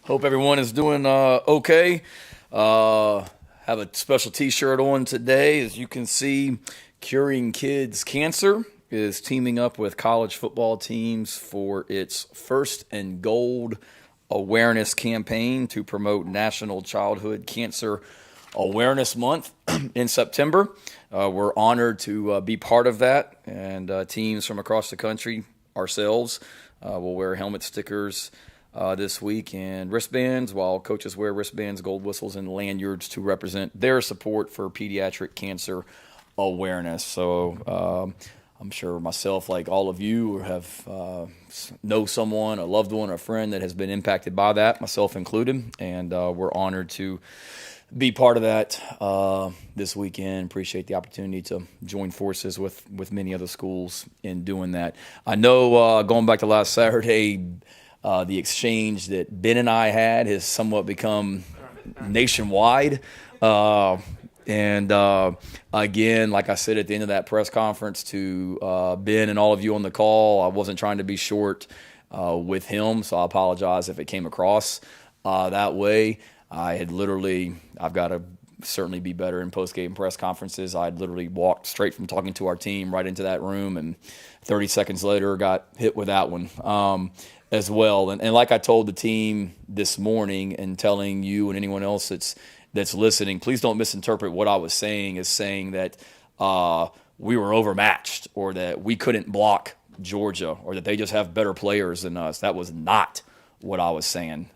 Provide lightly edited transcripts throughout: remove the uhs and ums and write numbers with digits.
Hope everyone is doing okay. Have a special T-shirt on today. As you can see, Curing Kids Cancer is teaming up with college football teams for its First and Gold awareness campaign to promote National Childhood Cancer Awareness Month in September. We're honored to be part of that, and teams from across the country, ourselves, will wear helmet stickers this week and wristbands, while coaches wear wristbands, gold whistles, and lanyards to represent their support for pediatric cancer awareness. So I'm sure myself, like all of you, have know someone, a loved one, or a friend that has been impacted by that, myself included, and we're honored to be part of that this weekend. Appreciate the opportunity to join forces with many other schools in doing that. I know going back to last Saturday, the exchange that Ben and I had has somewhat become nationwide. And again, like I said at the end of that press conference to Ben and all of you on the call, I wasn't trying to be short with him, so I apologize if it came across that way. I've got to certainly be better in post-game press conferences. I'd literally walked straight from talking to our team right into that room, and 30 seconds later got hit with that one as well. And like I told the team this morning, and telling you and anyone else that's listening, please don't misinterpret what I was saying as saying that we were overmatched or that we couldn't block Georgia or that they just have better players than us. That was not what I was saying.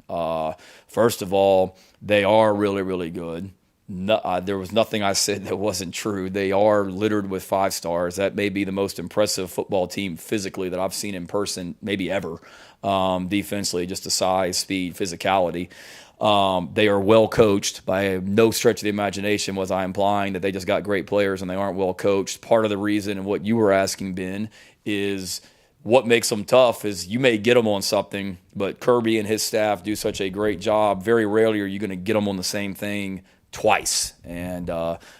First of all, they are really, really good. There was nothing I said that wasn't true. They are littered with 5 stars. That may be the most impressive football team physically that I've seen in person, maybe ever. Defensively, just the size, speed, physicality. They are well coached. By no stretch of the imagination was I implying that they just got great players and they aren't well coached. Part of the reason, and what you were asking, Ben, is what makes them tough is you may get them on something, but Kirby and his staff do such a great job. Very rarely are you going to get them on the same thing twice. And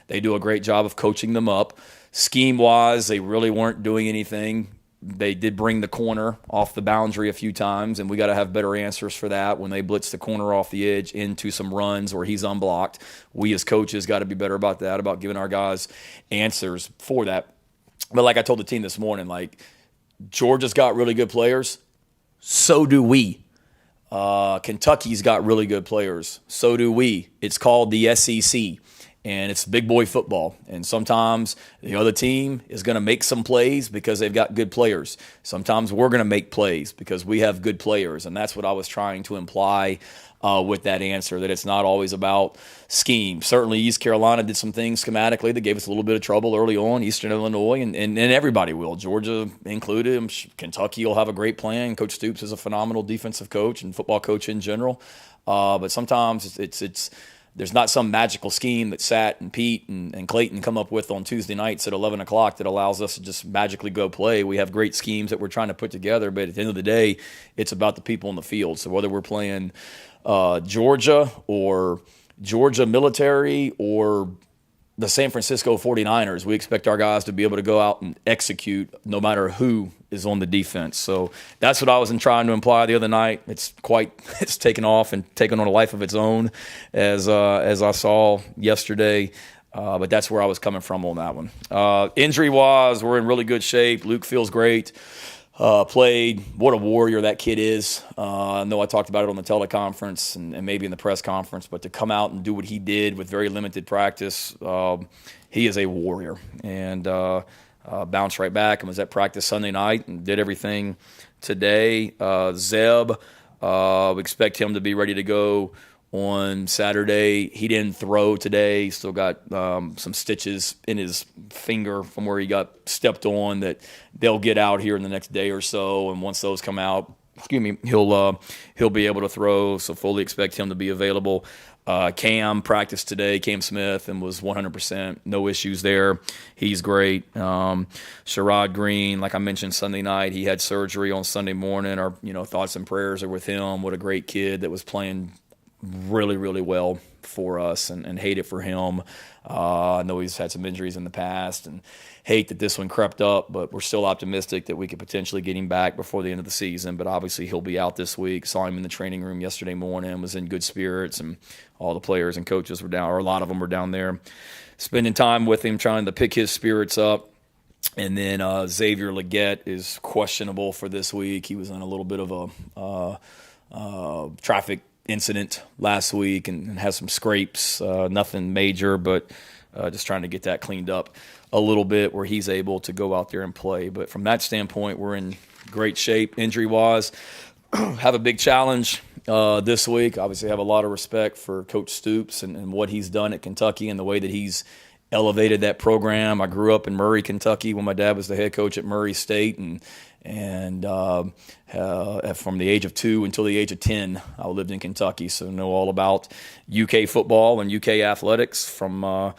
they do a great job of coaching them up. Scheme-wise, they really weren't doing anything. They did bring the corner off the boundary a few times, and we got to have better answers for that when they blitz the corner off the edge into some runs where he's unblocked. We as coaches got to be better about that, about giving our guys answers for that. But like I told the team this morning, like, Georgia's got really good players. So do we. Kentucky's got really good players. So do we. It's called the SEC, and it's big boy football. And sometimes the other team is going to make some plays because they've got good players. Sometimes we're going to make plays because we have good players, and that's what I was trying to imply with that answer, that it's not always about scheme. Certainly East Carolina did some things schematically that gave us a little bit of trouble early on, Eastern Illinois, and everybody will, Georgia included. Kentucky will have a great plan. Coach Stoops is a phenomenal defensive coach and football coach in general. But sometimes it's there's not some magical scheme that Sat and Pete and Clayton come up with on Tuesday nights at 11 o'clock that allows us to just magically go play. We have great schemes that we're trying to put together, but at the end of the day, it's about the people in the field. So whether we're playing Georgia or Georgia Military or the San Francisco 49ers, we expect our guys to be able to go out and execute no matter who is on the defense. So that's what I was trying to imply the other night. It's taken off and taken on a life of its own as I saw yesterday. But that's where I was coming from on that one. Injury-wise, we're in really good shape. Luke feels great. Played. What a warrior that kid is. I know I talked about it on the teleconference and maybe in the press conference, but to come out and do what he did with very limited practice, he is a warrior. And bounced right back and was at practice Sunday night and did everything today. Zeb, we expect him to be ready to go on Saturday. He didn't throw today. He's still got some stitches in his finger from where he got stepped on that they'll get out here in the next day or so. And once those come out, he'll be able to throw. So fully expect him to be available. Cam practiced today, Cam Smith, and was 100%. No issues there. He's great. Sherrod Green, like I mentioned Sunday night, he had surgery on Sunday morning. Our thoughts and prayers are with him. What a great kid that was playing really, really well for us, and hate it for him. I know he's had some injuries in the past, and hate that this one crept up, but we're still optimistic that we could potentially get him back before the end of the season. But obviously he'll be out this week. Saw him in the training room yesterday morning, was in good spirits, and all the players and coaches were down, or a lot of them were down there spending time with him, trying to pick his spirits up. And then Xavier Leggett is questionable for this week. He was in a little bit of a traffic incident last week and has some scrapes, nothing major, but just trying to get that cleaned up a little bit where he's able to go out there and play. But from that standpoint, we're in great shape injury-wise. Have a big challenge this week. Obviously have a lot of respect for Coach Stoops and what he's done at Kentucky and the way that he's elevated that program. I grew up in Murray, Kentucky when my dad was the head coach at Murray State, and from the age of 2 until the age of 10, I lived in Kentucky, so know all about UK football and UK athletics from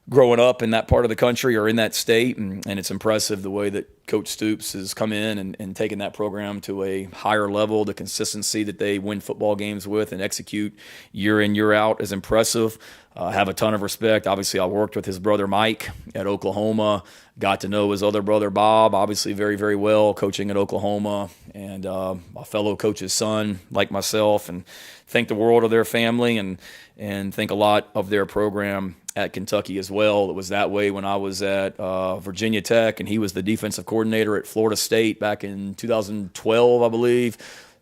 growing up in that part of the country or in that state, and it's impressive the way that Coach Stoops has come in and taken that program to a higher level. The consistency that they win football games with and execute year in, year out is impressive. I have a ton of respect. Obviously, I worked with his brother Mike at Oklahoma, got to know his other brother Bob, obviously very, very well, coaching at Oklahoma, and a fellow coach's son like myself, and think the world of their family and think a lot of their program at Kentucky as well. It was that way when I was at Virginia Tech, and he was the defensive coordinator at Florida State back in 2012, I believe.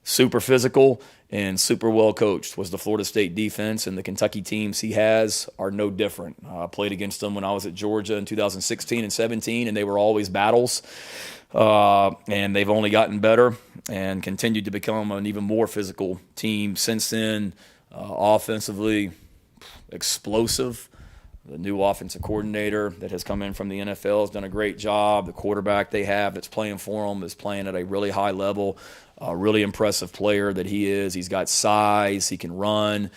Super physical and super well coached was the Florida State defense, and the Kentucky teams he has are no different. I played against them when I was at Georgia in 2016 and 17, and they were always battles. And they've only gotten better and continued to become an even more physical team since then. Offensively, explosive. The new offensive coordinator that has come in from the NFL has done a great job. The quarterback they have that's playing for them is playing at a really high level. A really impressive player that he is. He's got size. He can run.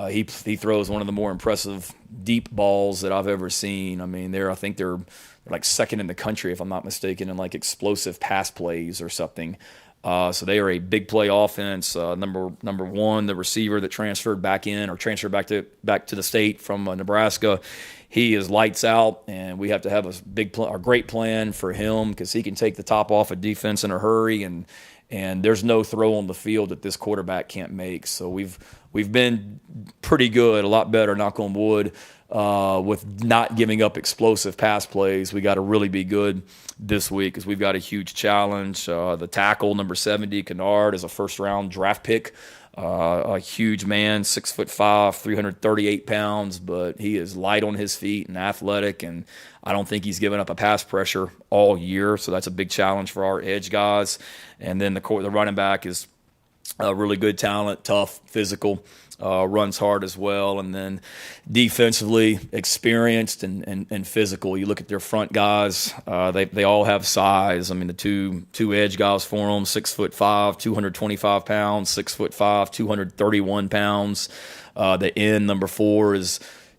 He throws one of the more impressive deep balls that I've ever seen. I mean, I think they're like second in the country, if I'm not mistaken, in like explosive pass plays or something. So they are a big play offense. Number one, the receiver that transferred back to the state from Nebraska, he is lights out, and we have to have a great plan for him because he can take the top off a defense in a hurry, and there's no throw on the field that this quarterback can't make. So we've been pretty good, a lot better, knock on wood, with not giving up explosive pass plays. We got to really be good this week because we've got a huge challenge. The tackle, number 70, Kennard, is a first-round draft pick. A huge man, 6'5", 338 pounds, but he is light on his feet and athletic, and I don't think he's given up a pass pressure all year, so that's a big challenge for our edge guys. And then the running back is a really good talent, tough, physical, runs hard as well. And then defensively experienced and physical. You look at their front guys, they all have size. I mean, the two edge guys for them, 6'5", 225 pounds, 6'5", 231 pounds. The end, number 4,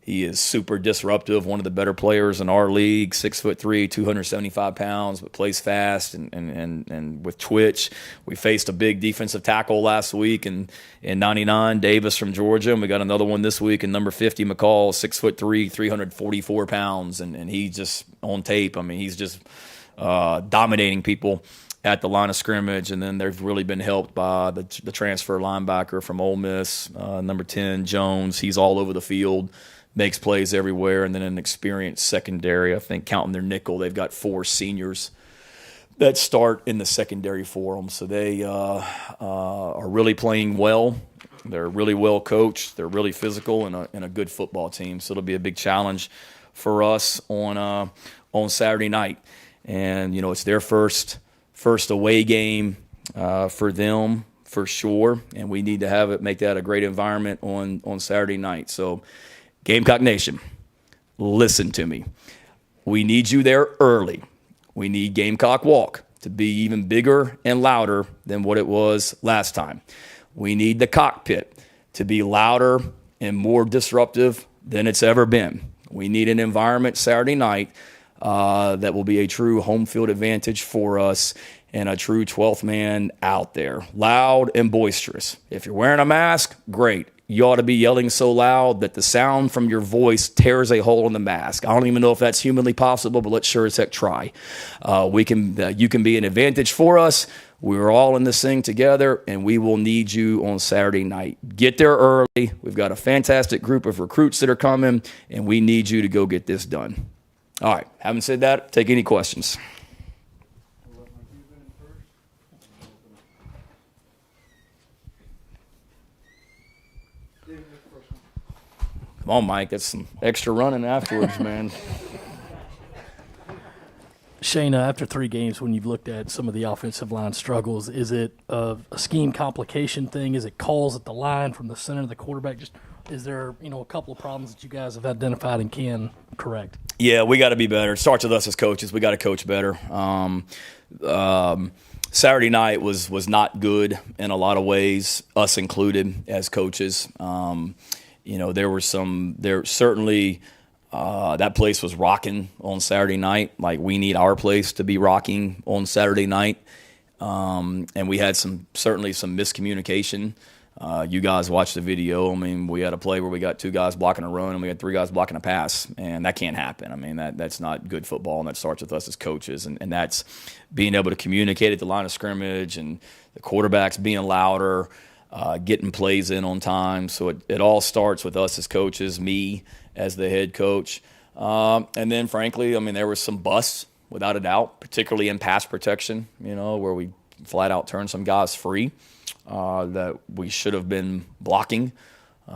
he is super disruptive, one of the better players in our league, 6'3", 275 pounds, but plays fast and with twitch. We faced a big defensive tackle last week in 99, Davis from Georgia, and we got another one this week in number 50, McCall, 6'3", 344 pounds, and he's just on tape. I mean, he's just dominating people at the line of scrimmage, and then they've really been helped by the transfer linebacker from Ole Miss, number 10, Jones. He's all over the field, makes plays everywhere, and then an experienced secondary. I think counting their nickel, they've got 4 seniors that start in the secondary for them. So they are really playing well. They're really well coached. They're really physical and a good football team. So it'll be a big challenge for us on Saturday night. And it's their first away game for them for sure, and we need to make that a great environment on Saturday night. So, Gamecock Nation, listen to me. We need you there early. We need Gamecock Walk to be even bigger and louder than what it was last time. We need the cockpit to be louder and more disruptive than it's ever been. We need an environment Saturday night that will be a true home field advantage for us and a true 12th man out there. Loud and boisterous. If you're wearing a mask, great. you ought to be yelling so loud that the sound from your voice tears a hole in the mask. I don't even know if that's humanly possible, but let's sure as heck try. You can be an advantage for us. We're all in this thing together, and we will need you on Saturday night. Get there early. We've got a fantastic group of recruits that are coming, and we need you to go get this done. All right, having said that, take any questions. Come on, Mike. That's some extra running afterwards, man. Shayna, after 3 games, when you've looked at some of the offensive line struggles, is it a scheme complication thing? Is it calls at the line from the center of the quarterback? Just is there a couple of problems that you guys have identified and can correct? Yeah, we got to be better. It starts with us as coaches. We got to coach better. Saturday night was not good in a lot of ways, us included as coaches. There certainly that place was rocking on Saturday night. Like, we need our place to be rocking on Saturday night. And we had certainly some miscommunication. You guys watched the video. I mean, we had a play where we got 2 guys blocking a run and we had 3 guys blocking a pass, and that can't happen. I mean, that's not good football, and that starts with us as coaches, and that's being able to communicate at the line of scrimmage and the quarterbacks being louder, getting plays in on time. So it all starts with us as coaches, me as the head coach. And then, frankly, I mean, there were some busts, without a doubt, particularly in pass protection, where we flat out turned some guys free that we should have been blocking,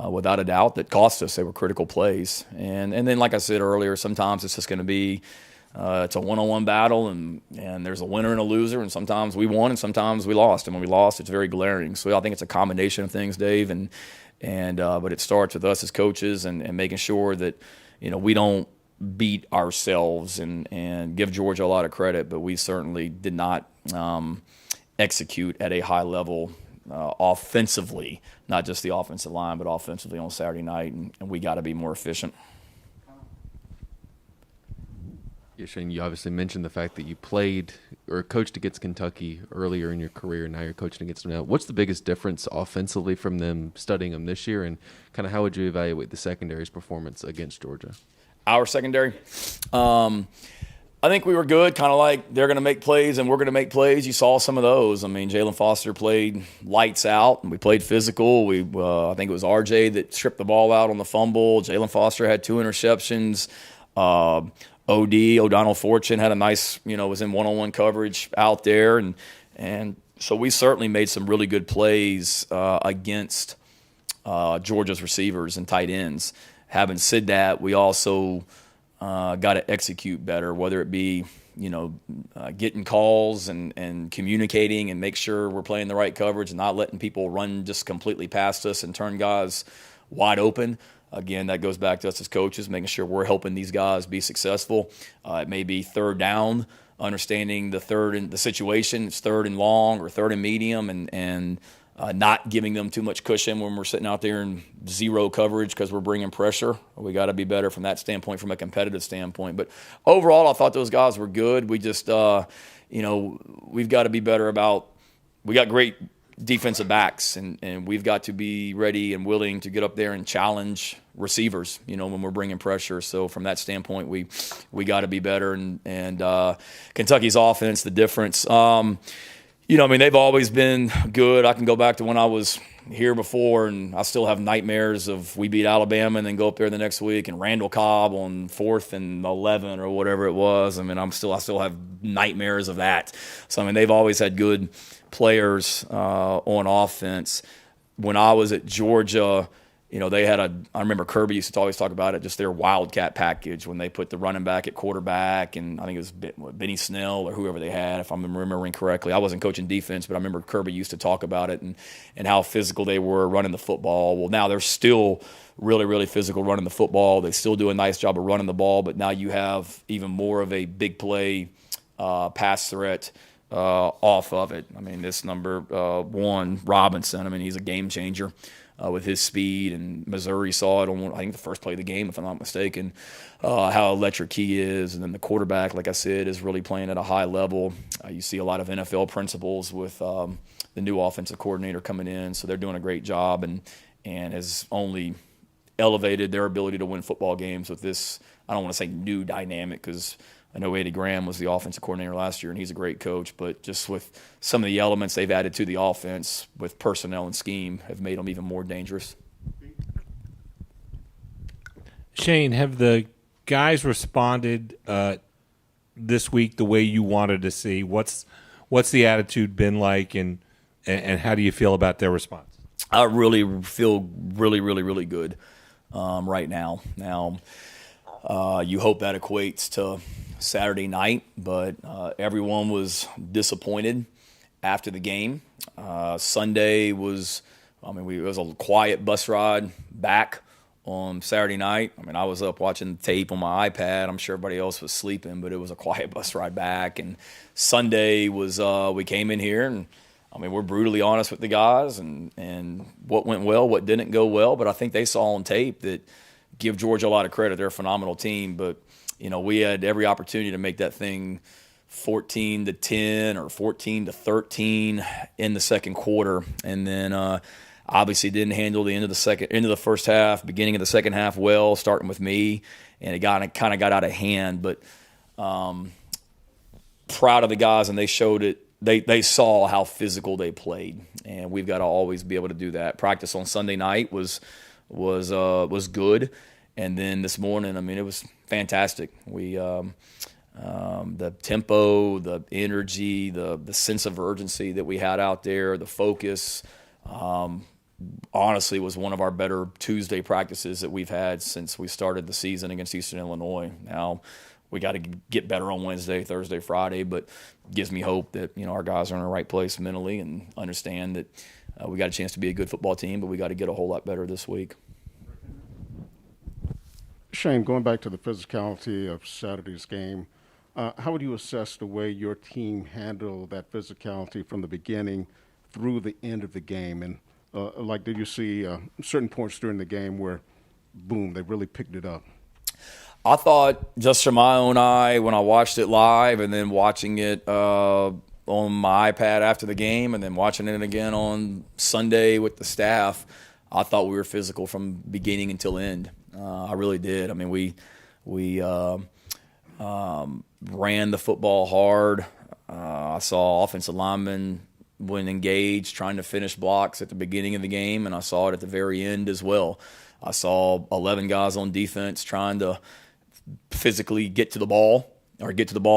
without a doubt, that cost us. They were critical plays. And then, like I said earlier, sometimes it's just going to be it's a one-on-one battle, and there's a winner and a loser, and sometimes we won and sometimes we lost. And when we lost, it's very glaring. So I think it's a combination of things, Dave, but it starts with us as coaches and making sure that we don't beat ourselves and give Georgia a lot of credit, but we certainly did not execute at a high level offensively, not just the offensive line, but offensively on Saturday night, and we got to be more efficient. Yeah, Shane, you obviously mentioned the fact that you played or coached against Kentucky earlier in your career, and now you're coaching against them now. What's the biggest difference offensively from them studying them this year, and kind of how would you evaluate the secondary's performance against Georgia? Our secondary? I think we were good, kind of like they're going to make plays and we're going to make plays. You saw some of those. I mean, Jalen Foster played lights out, and we played physical. I think it was RJ that stripped the ball out on the fumble. Jalen Foster had 2 interceptions. O'Donnell Fortune had a nice, was in one-on-one coverage out there. And so we certainly made some really good plays against Georgia's receivers and tight ends. Having said that, we also got to execute better, whether it be, getting calls and communicating and make sure we're playing the right coverage and not letting people run just completely past us and turn guys wide open. Again, that goes back to us as coaches, making sure we're helping these guys be successful. It may be third down, understanding the situation. It's third and long or third and medium, and not giving them too much cushion when we're sitting out there in zero coverage because we're bringing pressure. We got to be better from that standpoint, from a competitive standpoint. But overall, I thought those guys were good. We just, we've got to be better about – we got great defensive backs, and we've got to be ready and willing to get up there and challenge receivers, when we're bringing pressure. So from that standpoint, we got to be better. And Kentucky's offense, the difference they've always been good. I can go back to when I was here before, and I still have nightmares of we beat Alabama and then go up there the next week and Randall Cobb on 4th and 11 or whatever it was. I mean, I still have nightmares of that. So, they've always had good players on offense. When I was at Georgia, they had I remember Kirby used to always talk about it, just their Wildcat package when they put the running back at quarterback, and I think it was Benny Snell or whoever they had, if I'm remembering correctly. I wasn't coaching defense, but I remember Kirby used to talk about it and how physical they were running the football. Well, now they're still really, really physical running the football. They still do a nice job of running the ball, but now you have even more of a big play pass threat off of it. This number 1, Robinson, he's a game changer. With his speed, and Missouri saw it on, I think, the first play of the game, if I'm not mistaken, how electric he is. And then the quarterback, like I said, is really playing at a high level. You see a lot of NFL principles with the new offensive coordinator coming in, so they're doing a great job. and has only elevated their ability to win football games with this, I don't want to say new dynamic, because I know Eddie Graham was the offensive coordinator last year, and he's a great coach, but just with some of the elements they've added to the offense with personnel and scheme have made them even more dangerous. Shane, have the guys responded this week the way you wanted to see? What's the attitude been like, and how do you feel about their response? I really feel really good right now. Now, you hope that equates to Saturday night, but everyone was disappointed after the game. Sunday was, it was a quiet bus ride back on Saturday night. I was up watching tape on my iPad. I'm sure everybody else was sleeping, but it was a quiet bus ride back. And Sunday was, we came in here and, we're brutally honest with the guys and what went well, what didn't go well. But I think they saw on tape that, give Georgia a lot of credit. They're a phenomenal team. But, we had every opportunity to make that thing 14-10 or 14-13 in the second quarter. And then obviously didn't handle the end of the first half, beginning of the second half well, starting with me. And it kind of got out of hand. But proud of the guys, and they showed it. They saw how physical they played, and we've got to always be able to do that. Practice on Sunday night was good, and then this morning, it was fantastic. We the tempo, the energy, the sense of urgency that we had out there, the focus, honestly was one of our better Tuesday practices that we've had since we started the season against Eastern Illinois. Now, we got to get better on Wednesday, Thursday, Friday, but gives me hope that our guys are in the right place mentally and understand that we got a chance to be a good football team, but we got to get a whole lot better this week. Shane, going back to the physicality of Saturday's game, how would you assess the way your team handled that physicality from the beginning through the end of the game? And did you see certain points during the game where, boom, they really picked it up? I thought, just from my own eye, when I watched it live and then watching it on my iPad after the game and then watching it again on Sunday with the staff, I thought we were physical from beginning until end. I really did. We ran the football hard. I saw offensive linemen when engaged trying to finish blocks at the beginning of the game, and I saw it at the very end as well. I saw 11 guys on defense trying to physically get to the ball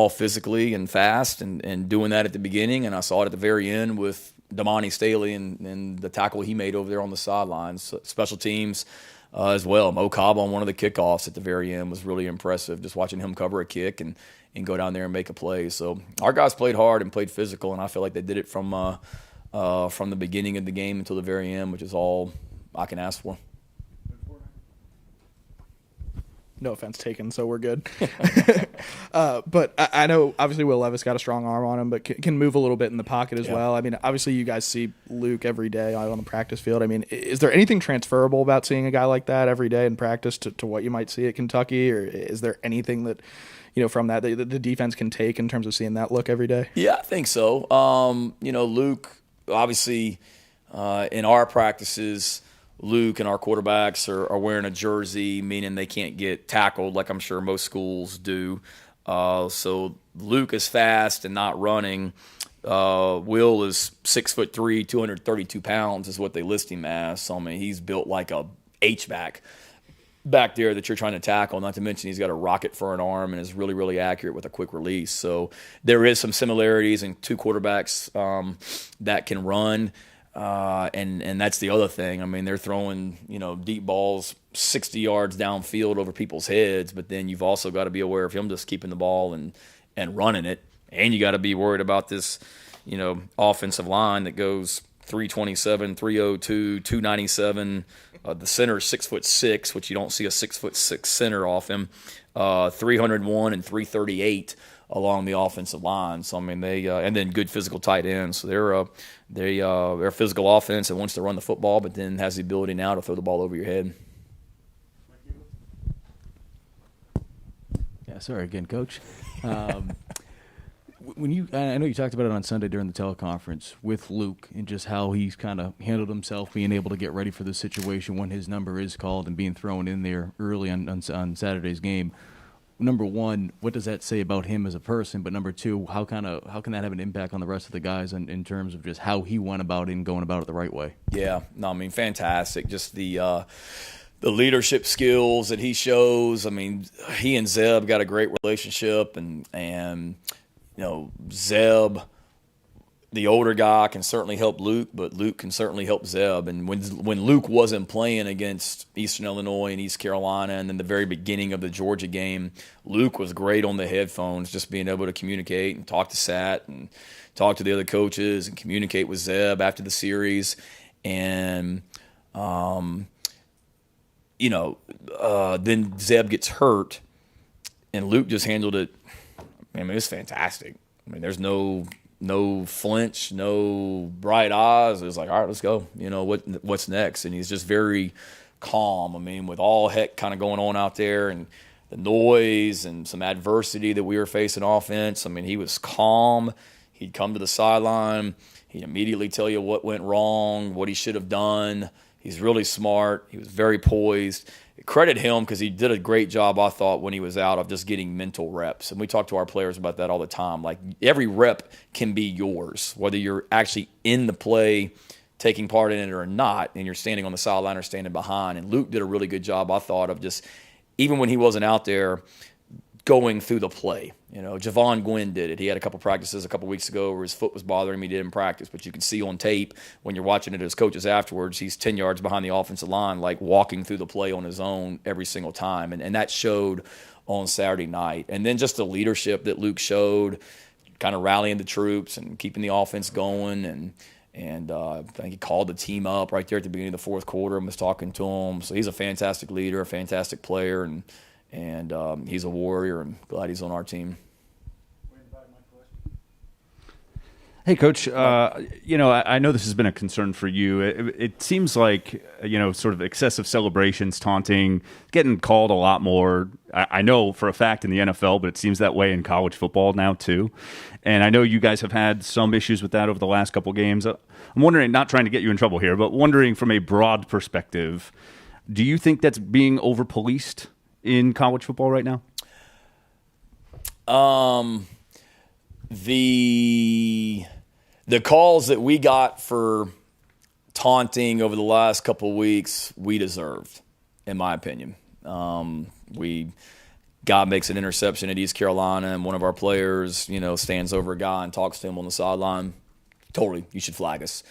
physically and fast and doing that at the beginning. And I saw it at the very end with Damani Staley and the tackle he made over there on the sidelines. Special teams as well. Mo Cobb on one of the kickoffs at the very end was really impressive, just watching him cover a kick and go down there and make a play. So our guys played hard and played physical, and I feel like they did it from the beginning of the game until the very end, which is all I can ask for. No offense taken, so we're good. But I know, obviously, Will Levis got a strong arm on him, but can move a little bit in the pocket as well. Obviously, you guys see Luke every day out on the practice field. Is there anything transferable about seeing a guy like that every day in practice to what you might see at Kentucky, or is there anything that, from that the defense can take in terms of seeing that look every day? Yeah, I think so. Luke, obviously, in our practices, Luke and our quarterbacks are wearing a jersey, meaning they can't get tackled like I'm sure most schools do. So Luke is fast and not running. Will is 6'3", 232 pounds is what they list him as. So, he's built like a H-back back there that you're trying to tackle, not to mention he's got a rocket for an arm and is really, really accurate with a quick release. So there is some similarities in two quarterbacks that can run. And that's the other thing. They're throwing, deep balls 60 yards downfield over people's heads, but then you've also got to be aware of him just keeping the ball and running it. And you got to be worried about this, offensive line that goes 327, 302, 297. The center is 6'6", which you don't see a 6'6" center off him. 301 and 338 along the offensive line. So they and then good physical tight ends. So they're a physical offense that wants to run the football, but then has the ability now to throw the ball over your head. Yeah, sorry again, Coach. I know you talked about it on Sunday during the teleconference with Luke and just how he's kind of handled himself, being able to get ready for the situation when his number is called and being thrown in there early on Saturday's game. Number one, what does that say about him as a person? But number two, how can that have an impact on the rest of the guys in terms of just how he went about it and going about it the right way? Yeah, no, I mean, fantastic. Just the leadership skills that he shows. I mean, he and Zeb got a great relationship, and Zeb, the older guy, can certainly help Luke, but Luke can certainly help Zeb. And when Luke wasn't playing against Eastern Illinois and East Carolina, and then the very beginning of the Georgia game, Luke was great on the headphones, just being able to communicate and talk to Sat and talk to the other coaches and communicate with Zeb after the series. And then Zeb gets hurt, and Luke just handled it. I mean, it was fantastic. I mean, there's no flinch, no bright eyes. It was like, all right, let's go. What's next? And he's just very calm. I mean, with all heck kind of going on out there and the noise and some adversity that we were facing offense, I mean, he was calm. He'd come to the sideline. He'd immediately tell you what went wrong, what he should have done. He's really smart. He was very poised. Credit him because he did a great job, I thought, when he was out of just getting mental reps. And we talk to our players about that all the time. Like, every rep can be yours, whether you're actually in the play, taking part in it or not, and you're standing on the sideline or standing behind. And Luke did a really good job, I thought, of just, even when he wasn't out there, going through the play. Javon Gwynn did it. He had a couple practices a couple weeks ago where his foot was bothering him. He did in practice, but you can see on tape when you're watching it as coaches afterwards, he's 10 yards behind the offensive line, like walking through the play on his own every single time. And that showed on Saturday night. And then just the leadership that Luke showed, kind of rallying the troops and keeping the offense going. And I think he called the team up right there at the beginning of the fourth quarter and was talking to them. So he's a fantastic leader, a fantastic player, and he's a warrior, and glad he's on our team. Hey, Coach, I know this has been a concern for you. It seems like, sort of excessive celebrations, taunting, getting called a lot more. I know for a fact in the NFL, but it seems that way in college football now too. And I know you guys have had some issues with that over the last couple games. I'm wondering, not trying to get you in trouble here, but wondering from a broad perspective, do you think that's being over-policed in college football right now? The calls that we got for taunting over the last couple of weeks, we deserved, in my opinion. God makes an interception at East Carolina, and one of our players, stands over a guy and talks to him on the sideline. Totally, you should flag us.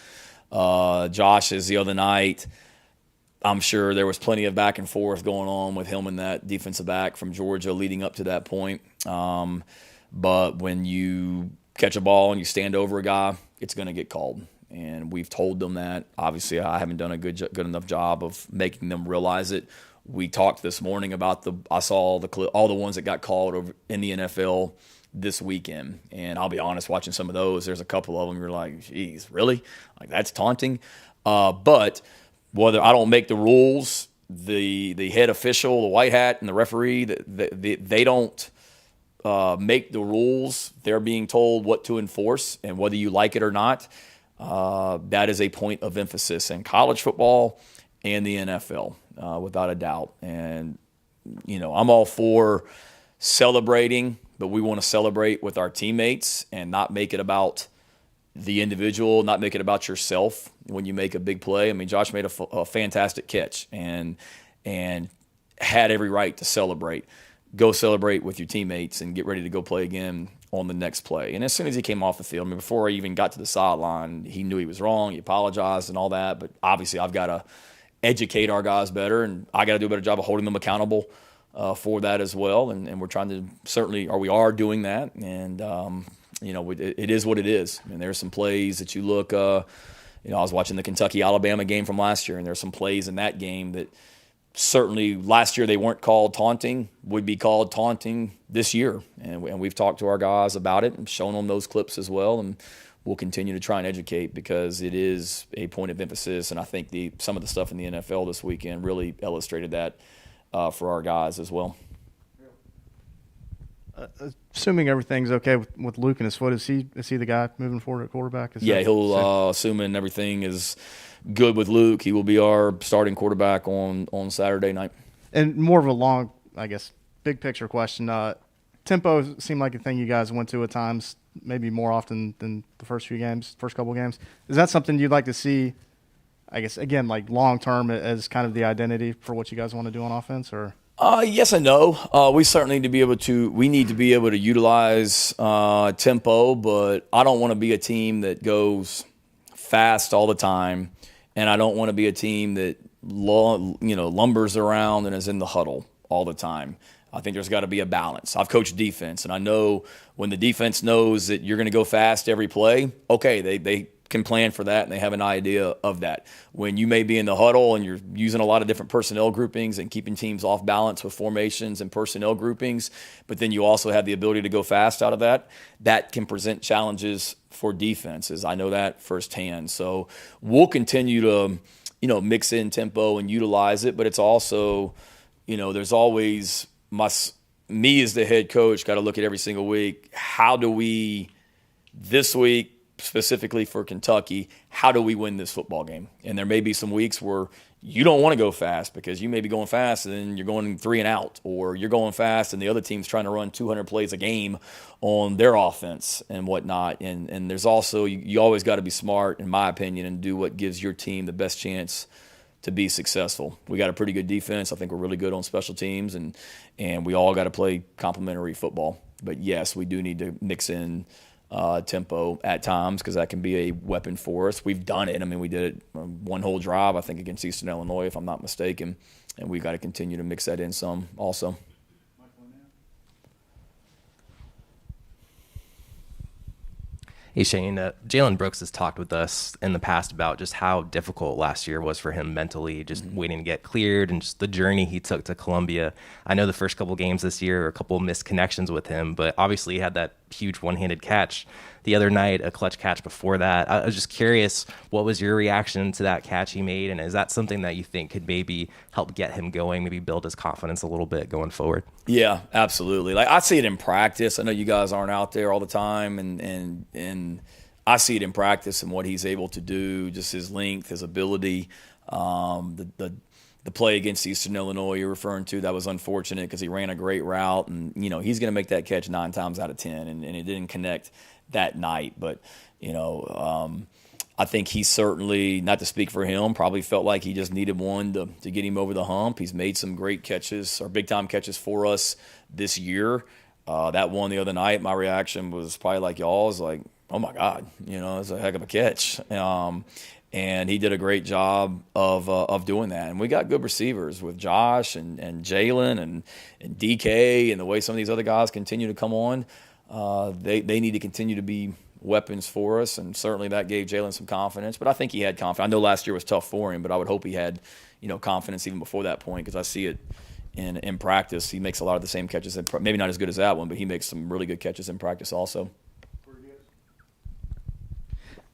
Josh's the other night, I'm sure there was plenty of back and forth going on with him and that defensive back from Georgia leading up to that point. But when you catch a ball and you stand over a guy, it's going to get called. And we've told them that. Obviously, I haven't done a good enough job of making them realize it. We talked this morning about I saw all the ones that got called over in the NFL this weekend. And I'll be honest, watching some of those, there's a couple of them you're like, geez, really? Like, that's taunting? But whether I don't make the rules, the head official, the white hat, and the referee, they don't make the rules. They're being told what to enforce, and whether you like it or not, that is a point of emphasis in college football and the NFL, without a doubt. And, I'm all for celebrating, but we want to celebrate with our teammates and not make it about the individual, not make it about yourself when you make a big play. I mean, Josh made a fantastic catch and had every right to celebrate. Go celebrate with your teammates and get ready to go play again on the next play. And as soon as he came off the field, I mean, before I even got to the sideline, he knew he was wrong. He apologized and all that. But obviously, I've got to educate our guys better, and I got to do a better job of holding them accountable for that as well. And we're trying to we are doing that. And it is what it is. I mean, there's some plays that you look. I was watching the Kentucky Alabama game from last year, and there's some plays in that game that certainly last year they weren't called taunting, would be called taunting this year. And we've talked to our guys about it and shown them those clips as well. And we'll continue to try and educate because it is a point of emphasis. And I think some of the stuff in the NFL this weekend really illustrated that for our guys as well. Assuming everything's okay with Luke and his foot, is he the guy moving forward at quarterback? Assuming everything is good with Luke, he will be our starting quarterback on Saturday night. And more of a long, I guess, big picture question. Tempo seemed like a thing you guys went to at times, maybe more often than the first couple games. Is that something you'd like to see, I guess, again, like long term as kind of the identity for what you guys want to do on offense, or? Yes and no. We certainly need to be able to utilize tempo, but I don't want to be a team that goes fast all the time, and I don't want to be a team that lumbers around and is in the huddle all the time. I think there's got to be a balance. I've coached defense, and I know when the defense knows that you're going to go fast every play, okay, they can plan for that and they have an idea of that. When you may be in the huddle and you're using a lot of different personnel groupings and keeping teams off balance with formations and personnel groupings, but then you also have the ability to go fast out of that can present challenges for defenses. I know that firsthand. So we'll continue to, mix in tempo and utilize it, but it's also, there's always me as the head coach got to look at every single week. How do we, this week, specifically for Kentucky, how do we win this football game? And there may be some weeks where you don't want to go fast because you may be going fast and then you're going 3 and out, or you're going fast and the other team's trying to run 200 plays a game on their offense and whatnot. And there's also, you always got to be smart, in my opinion, and do what gives your team the best chance to be successful. We got a pretty good defense. I think we're really good on special teams, and we all got to play complementary football. But yes, we do need to mix in tempo at times, because that can be a weapon for us. We've done it. I mean, we did it one whole drive, I think, against Eastern Illinois, if I'm not mistaken, and we've got to continue to mix that in some also. Hey, Shane, Jalen Brooks has talked with us in the past about just how difficult last year was for him mentally, just waiting to get cleared, and just the journey he took to Columbia. I know the first couple games this year are a couple missed connections with him, but obviously he had that huge one-handed catch the other night, a clutch catch before that. I was just curious, what was your reaction to that catch he made, and is that something that you think could maybe help get him going, maybe build his confidence a little bit going forward? Yeah, absolutely. Like, I see it in practice. I know you guys aren't out there all the time, and I see it in practice and what he's able to do, just his length, his ability. The play against Eastern Illinois you're referring to, that was unfortunate because he ran a great route, and he's going to make that catch 9 times out of 10, and it didn't connect that night. But I think he certainly, not to speak for him, probably felt like he just needed one to get him over the hump. He's made some great catches, or big time catches for us this year. That one the other night, my reaction was probably like y'all's, like, oh my God, it's a heck of a catch. And he did a great job of doing that. And we got good receivers with Josh and Jalen and DK, and the way some of these other guys continue to come on. They need to continue to be weapons for us, and certainly that gave Jalen some confidence. But I think he had confidence. I know last year was tough for him, but I would hope he had confidence even before that point, because I see it in practice. He makes a lot of the same catches, maybe not as good as that one, but he makes some really good catches in practice also.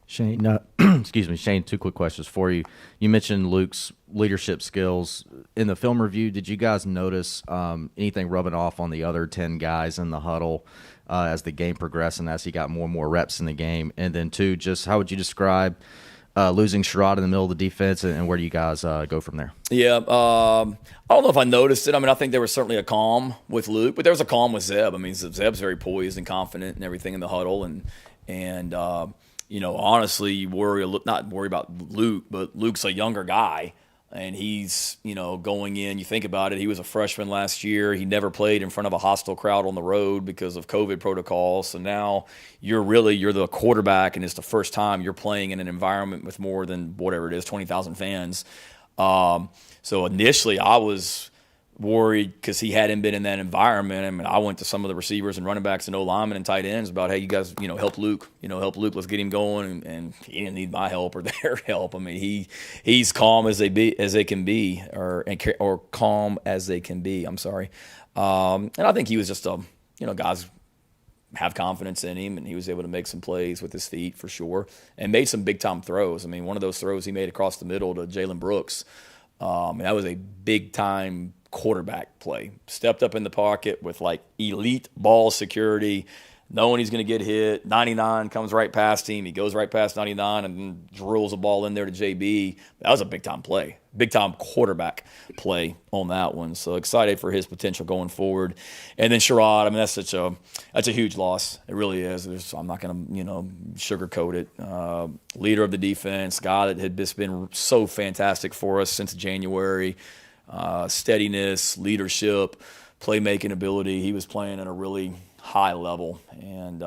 Shane, excuse me, Shane, 2 quick questions for you. You mentioned Luke's leadership skills. In the film review, did you guys notice anything rubbing off on the other 10 guys in the huddle as the game progressed and as he got more and more reps in the game? And then 2, just how would you describe losing Sherrod in the middle of the defense, and where do you guys go from there? Yeah, I don't know if I noticed it. I mean, I think there was certainly a calm with Luke, but there was a calm with Zeb. I mean, Zeb's very poised and confident and everything in the huddle, and honestly, you not worry about Luke, but Luke's a younger guy, and he's, going in. You think about it, he was a freshman last year. He never played in front of a hostile crowd on the road because of COVID protocols. So now you're the quarterback, and it's the first time you're playing in an environment with more than, whatever it is, 20,000 fans. So initially I was worried because he hadn't been in that environment. I mean, I went to some of the receivers and running backs and O-linemen and tight ends about, hey, you guys, help Luke. Let's get him going. And he didn't need my help or their help. I mean, he's calm as they can be, or calm as they can be. I'm sorry. And I think he was just guys have confidence in him, and he was able to make some plays with his feet for sure, and made some big time throws. I mean, one of those throws he made across the middle to Jalen Brooks. That was a big time quarterback play. Stepped up in the pocket with like elite ball security, knowing he's going to get hit. 99 comes right past him. He goes right past 99 and then drills a ball in there to JB. That was a big-time play, big-time quarterback play on that one. So excited for his potential going forward. And then Sherrod, I mean, that's a huge loss. It really is. I'm not going to, sugarcoat it. Leader of the defense, guy that had just been so fantastic for us since January. Steadiness, leadership, playmaking ability. He was playing at a really high level, and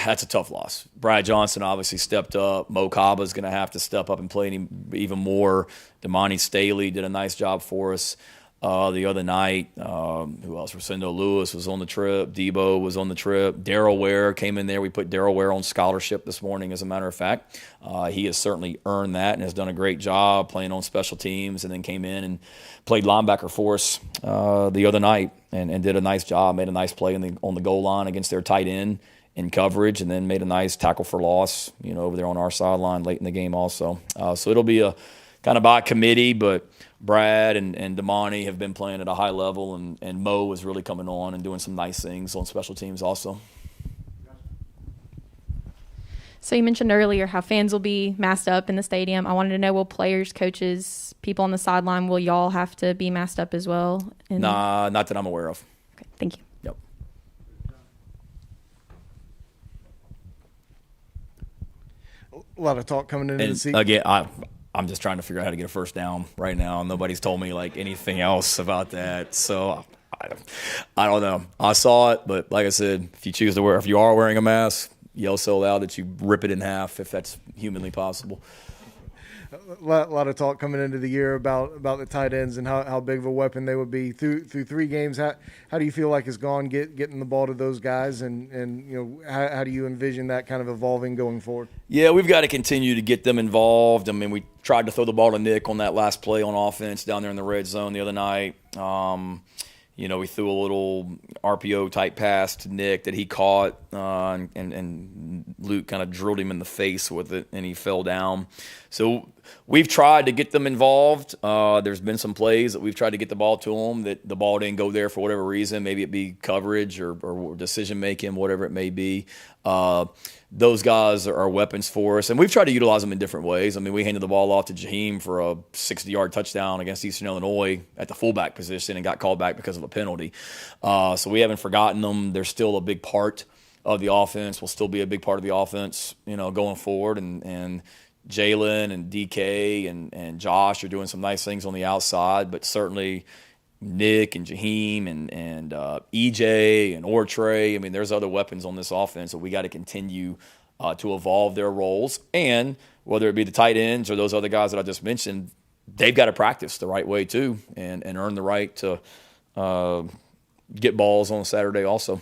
that's a tough loss. Brad Johnson obviously stepped up. Mo Kaba's going to have to step up and play even more. Damani Staley did a nice job for us the other night. Who else? Rosendo Lewis was on the trip. Debo was on the trip. Darrell Ware came in there. We put Darrell Ware on scholarship this morning, as a matter of fact. He has certainly earned that and has done a great job playing on special teams, and then came in and played linebacker for us the other night and did a nice job, made a nice play on the goal line against their tight end in coverage, and then made a nice tackle for loss, over there on our sideline late in the game also. So it'll be a kind of by committee, but Brad and Damani have been playing at a high level, and Mo is really coming on and doing some nice things on special teams also. So you mentioned earlier how fans will be masked up in the stadium. I wanted to know, will players, coaches, people on the sideline, will y'all have to be masked up as well? Nah, not that I'm aware of. Okay, thank you. Yep. A lot of talk coming into the season. Again, I'm just trying to figure out how to get a first down right now. Nobody's told me like anything else about that, so I don't know. I saw it, but like I said, if you are wearing a mask, yell so loud that you rip it in half if that's humanly possible. A lot of talk coming into the year about the tight ends and how big of a weapon they would be through 3 games. How do you feel like it's gone getting the ball to those guys, and how do you envision that kind of evolving going forward? Yeah, we've got to continue to get them involved. I mean, we tried to throw the ball to Nick on that last play on offense down there in the red zone the other night. We threw a little RPO type pass to Nick that he caught, and Luke kind of drilled him in the face with it, and he fell down. So we've tried to get them involved. There's been some plays that we've tried to get the ball to them that the ball didn't go there for whatever reason. Maybe it be coverage or decision making, whatever it may be. Those guys are weapons for us, and we've tried to utilize them in different ways. I mean, we handed the ball off to Jaheim for a 60-yard touchdown against Eastern Illinois at the fullback position and got called back because of a penalty. So we haven't forgotten them. They're still a big part of the offense, will still be a big part of the offense, going forward. And Jalen and DK and Josh are doing some nice things on the outside, but certainly Nick and Jaheim and EJ and Ortre. I mean, there's other weapons on this offense that we got to continue to evolve their roles. And whether it be the tight ends or those other guys that I just mentioned, they've got to practice the right way too and earn the right to get balls on Saturday also.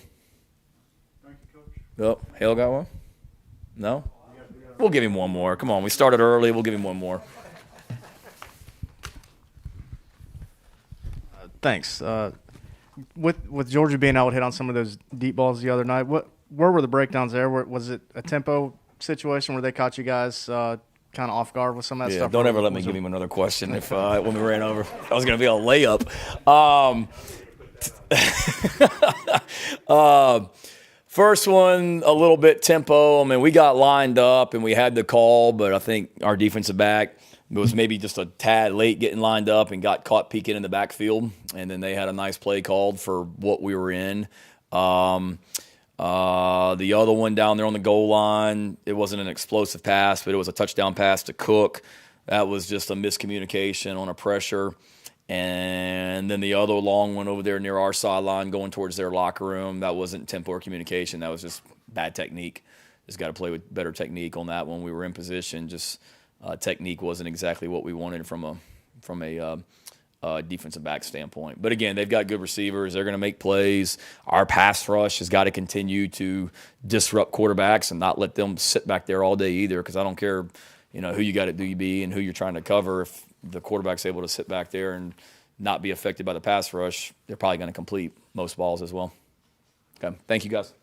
Thank you, Coach. Yep. Hale got one? No? We'll give him one more. Come on, we started early. We'll give him one more. Thanks. With Georgia being out hit on some of those deep balls the other night, where were the breakdowns there? Was it a tempo situation where they caught you guys kind of off guard with some of that stuff? Don't ever let me give him another question if when we ran over. That was going to be a layup. First one, a little bit tempo. I mean, we got lined up and we had the call, but I think our defensive back was maybe just a tad late getting lined up and got caught peeking in the backfield. And then they had a nice play called for what we were in. The other one down there on the goal line, it wasn't an explosive pass, but it was a touchdown pass to Cook. That was just a miscommunication on a pressure. And then the other long one over there near our sideline going towards their locker room, that wasn't tempo or communication. That was just bad technique. Just got to play with better technique on that one. We were in position. Just technique wasn't exactly what we wanted from a defensive back standpoint. But again, they've got good receivers. They're going to make plays. Our pass rush has got to continue to disrupt quarterbacks and not let them sit back there all day either, because I don't care who you got at DB and who you're trying to cover. If the quarterback's able to sit back there and not be affected by the pass rush, they're probably going to complete most balls as well. Okay, thank you guys.